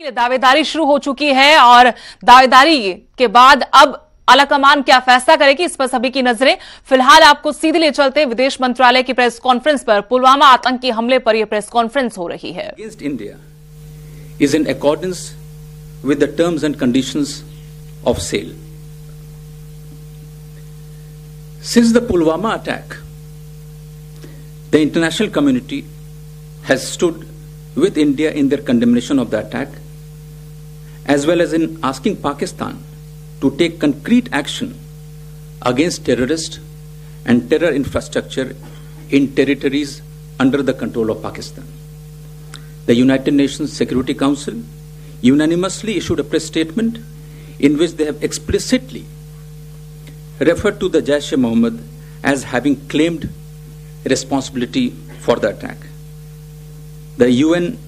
के लिए दावेदारी शुरू हो चुकी है और दावेदारी के बाद अब आलाकमान क्या फैसला करेगी, इस पर सभी की नजरें। फिलहाल आपको सीधे ले चलते विदेश मंत्रालय की प्रेस कॉन्फ्रेंस पर। पुलवामा आतंकी हमले पर यह प्रेस कॉन्फ्रेंस हो रही है। Against India is in accordance with the terms and conditions of sale. Since the Pulwama attack, the international community has stood with India in their condemnation of the attack, as well as in asking Pakistan to take concrete action against terrorists and terror infrastructure in territories under the control of Pakistan. The United Nations Security Council unanimously issued a press statement in which they have explicitly referred to the Jaish-e-Mohammed as having claimed responsibility for the attack. The UN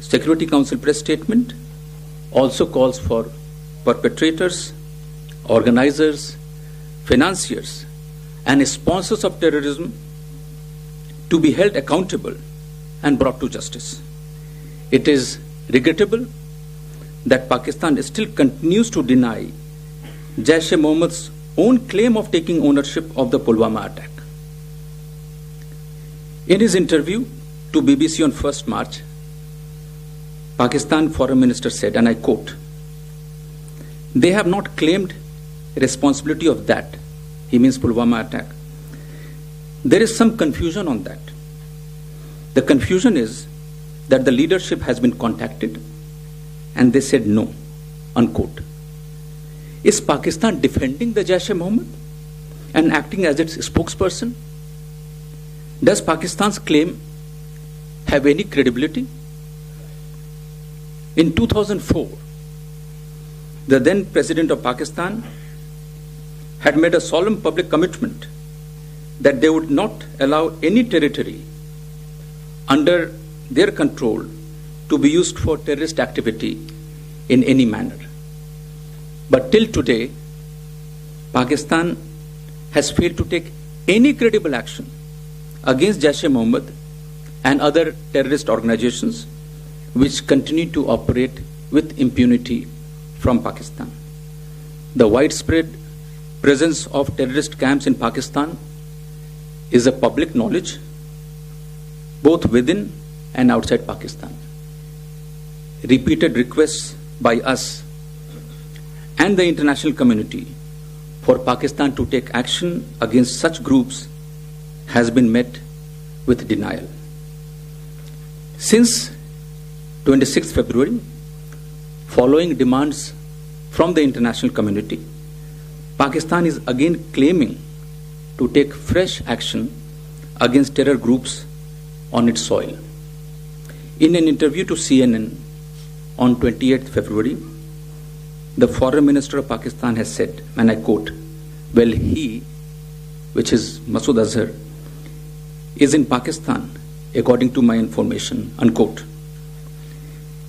Security Council press statement also calls for perpetrators, organizers, financiers, and sponsors of terrorism to be held accountable and brought to justice. It is regrettable that Pakistan still continues to deny Jaish-e-Mohammed's own claim of taking ownership of the Pulwama attack. In his interview to BBC on 1st March, Pakistan Foreign Minister said, and I quote, "They have not claimed responsibility of that," he means Pulwama attack. "There is some confusion on that. The confusion is that the leadership has been contacted and they said no," unquote. Is Pakistan defending the Jaish-e-Mohammed and acting as its spokesperson? Does Pakistan's claim have any credibility? In 2004, the then President of Pakistan had made a solemn public commitment that they would not allow any territory under their control to be used for terrorist activity in any manner. But till today, Pakistan has failed to take any credible action against Jaish-e-Mohammed and other terrorist organizations which continue to operate with impunity from Pakistan. The widespread presence of terrorist camps in Pakistan is a public knowledge, both within and outside Pakistan. Repeated requests by us and the international community for Pakistan to take action against such groups has been met with denial. Since 26 February, following demands from the international community, Pakistan is again claiming to take fresh action against terror groups on its soil. In an interview to CNN on 28 February, the Foreign Minister of Pakistan has said, and I quote, "Well, he," which is Masood Azhar, "is in Pakistan, according to my information," unquote.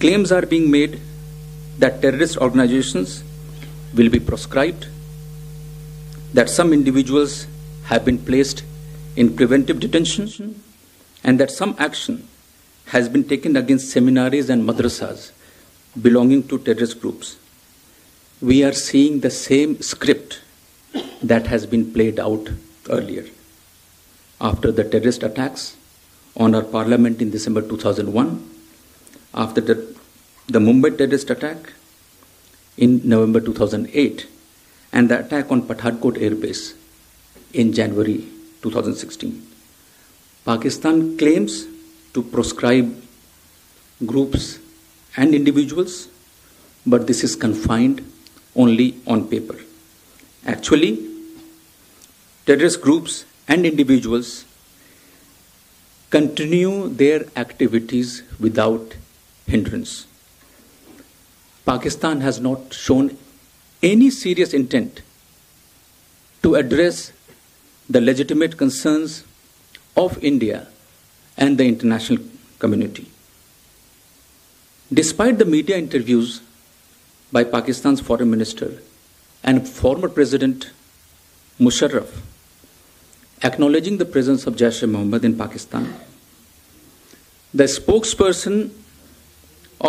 Claims are being made that terrorist organizations will be proscribed, that some individuals have been placed in preventive detention, and that some action has been taken against seminaries and madrasas belonging to terrorist groups. We are seeing the same script that has been played out earlier. After the terrorist attacks on our parliament in December 2001, after the Mumbai terrorist attack in November 2008, and the attack on Pathankot Air Base in January 2016. Pakistan claims to proscribe groups and individuals, but this is confined only on paper. Actually, terrorist groups and individuals continue their activities without hindrance. Pakistan has not shown any serious intent to address the legitimate concerns of India and the international community. Despite the media interviews by Pakistan's foreign minister and former President Musharraf acknowledging the presence of Jaish-e-Mohammed in Pakistan, the spokesperson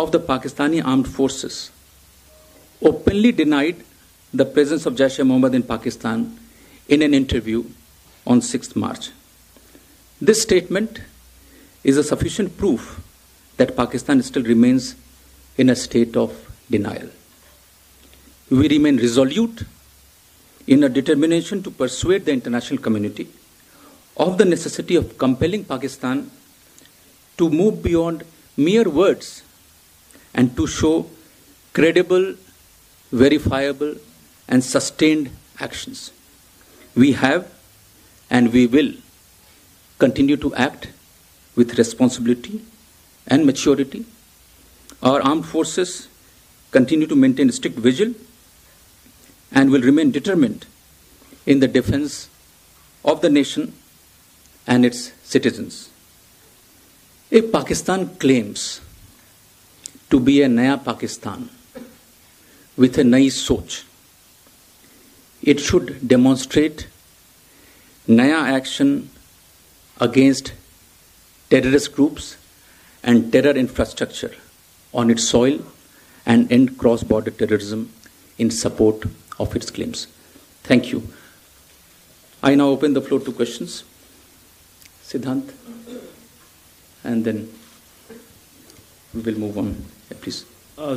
of the Pakistani armed forces openly denied the presence of Jaish-e-Mohammed in Pakistan in an interview on 6th March. This statement is a sufficient proof that Pakistan still remains in a state of denial. We remain resolute in a determination to persuade the international community of the necessity of compelling Pakistan to move beyond mere words and to show credible, verifiable, and sustained actions. We have and we will continue to act with responsibility and maturity. Our armed forces continue to maintain strict vigil and will remain determined in the defense of the nation and its citizens. If Pakistan claims to be a Naya Pakistan with a Nayi Soch, it should demonstrate Naya action against terrorist groups and terror infrastructure on its soil and end cross-border terrorism in support of its claims. Thank you. I now open the floor to questions. Siddhant, and then we will move on. Yeah, please.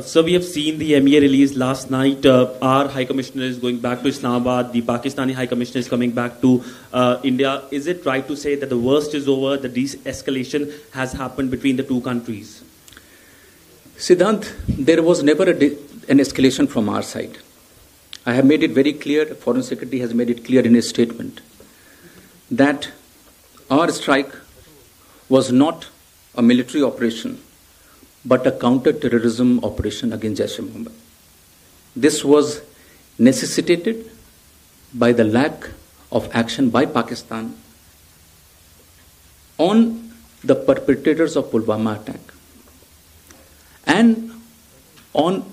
So we have seen the MEA release last night. Our High Commissioner is going back to Islamabad. The Pakistani High Commissioner is coming back to India. Is it right to say that the worst is over, the de-escalation has happened between the two countries? Siddhant, there was never an escalation from our side. I have made it very clear, the Foreign Secretary has made it clear in his statement, that our strike was not a military operation, but a counter-terrorism operation against Jaish-e-Mohammed. This was necessitated by the lack of action by Pakistan on the perpetrators of Pulwama attack and on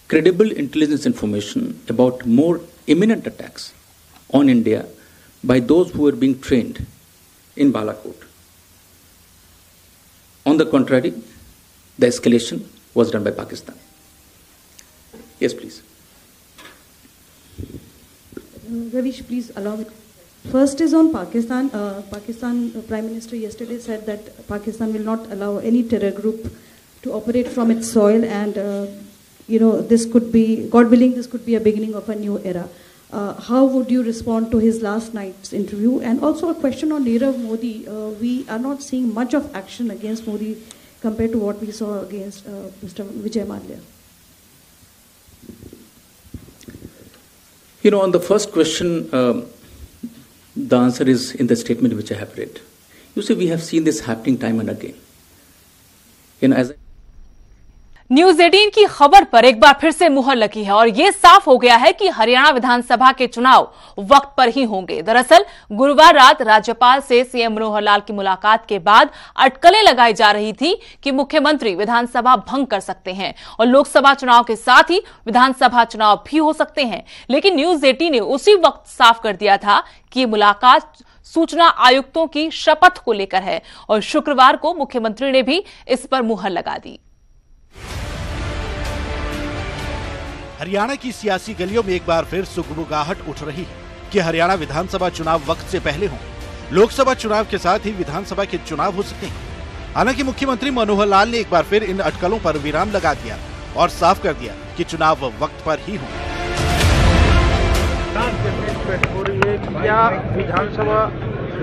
credible intelligence information about more imminent attacks on India by those who were being trained in Balakot. On the contrary, the escalation was done by Pakistan. Yes, please. Ravish, please allow me. First is on Pakistan. Pakistan Prime Minister yesterday said that Pakistan will not allow any terror group to operate from its soil, and this could be, God willing, this could be a beginning of a new era. How would you respond to his last night's interview? And also a question on Nirav Modi. We are not seeing much of action against Modi compared to what we saw against Mr. Vijay Mallya. On the first question, the answer is in the statement which I have read. You see, we have seen this happening time and again. As news 18 की खबर पर एक बार फिर से मुहर लगी है और ये साफ हो गया है कि हरियाणा विधानसभा के चुनाव वक्त पर ही होंगे। दरअसल गुरुवार रात राज्यपाल से सीएम मनोहर लाल की मुलाकात के बाद अटकलें लगाई जा रही थी कि मुख्यमंत्री विधानसभा भंग कर सकते हैं और लोकसभा चुनाव के साथ ही विधानसभा चुनाव भी हो सकते हैं। लेकिन न्यूज 18 ने उसी वक्त साफ कर दिया था कि मुलाकात सूचना आयुक्तों की शपथ को लेकर है और शुक्रवार को मुख्यमंत्री ने भी इस पर मुहर लगा दी। हरियाणा की सियासी गलियों में एक बार फिर सुगबुगाहट उठ रही है कि हरियाणा विधानसभा चुनाव वक्त से पहले हों। लोकसभा चुनाव के साथ ही विधानसभा के चुनाव हो सकते हैं। हालांकि मुख्यमंत्री मनोहर लाल ने एक बार फिर इन अटकलों पर विराम लगा दिया और साफ कर दिया कि चुनाव वक्त पर ही हों। क्या विधानसभा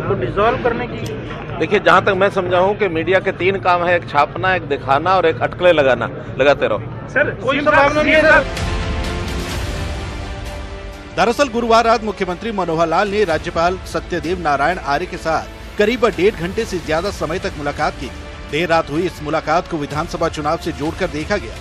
को डिसॉल्व करने की? देखिए, जहां तक मैं समझा हूं कि मीडिया के 3 काम है, एक छापना, एक दिखाना और एक अटकलें लगाना। लगाते रहो सर, कोई संभावना नहीं है। दरअसल गुरुवार रात मुख्यमंत्री मनोहर लाल ने राज्यपाल सत्यदेव नारायण आर्य के साथ करीब 1.5 घंटे से ज्यादा समय तक मुलाकात की। देर रात हुई इस मुलाकात को विधानसभा चुनाव से जोड़कर देखा गया।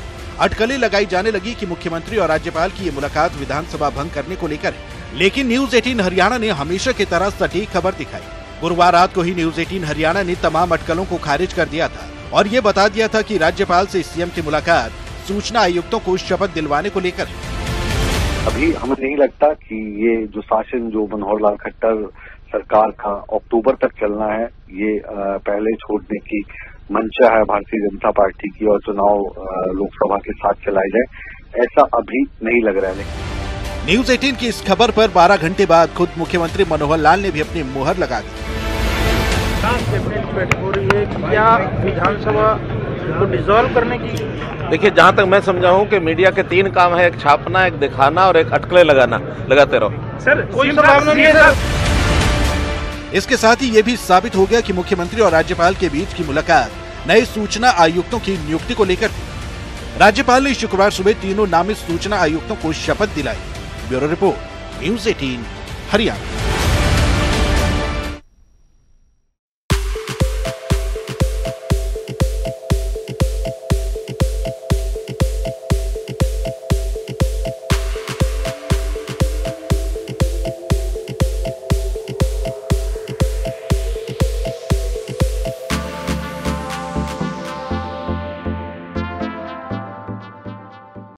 अटकलें लगाई जाने लगी कि मुख्यमंत्री और राज्यपाल की ये मुलाकात विधानसभा भंग करने को लेकर है। लेकिन न्यूज 18 हरियाणा ने हमेशा की तरह सटीक खबर दिखाई। गुरुवार रात को ही न्यूज 18 हरियाणा ने तमाम अटकलों को खारिज कर दिया था और ये बता दिया था कि राज्यपाल से सीएम की मुलाकात सूचना आयुक्तों को शपथ दिलवाने को लेकर। अभी हमें नहीं लगता कि ये जो शासन जो मनोहर लाल खट्टर सरकार का अक्टूबर तक चलना है, ये पहले छोड़ने की मंच है भारतीय जनता पार्टी की और चुनाव लोकसभा के साथ चलाए जाए, ऐसा अभी नहीं लग रहा है। न्यूज 18 की इस खबर पर 12 घंटे बाद खुद मुख्यमंत्री मनोहर लाल ने भी अपनी मुहर लगा दी। बैठक हो रही है, क्या विधानसभा को डिसॉल्व करने की? देखिए, जहां तक मैं समझा हूं कि मीडिया के 3 काम है, एक छापना, एक दिखाना और एक अटकलें लगाना। लगाते रहो सर, कोई संभावना नहीं है सर। इसके साथ ही ये भी साबित हो गया कि मुख्यमंत्री और राज्यपाल के बीच की मुलाकात नए सूचना आयुक्तों की नियुक्ति को लेकर थी। राज्यपाल ने शुक्रवार सुबह तीनों नामित सूचना आयुक्तों को शपथ दिलाई। Bureau report, news 18 Haryana.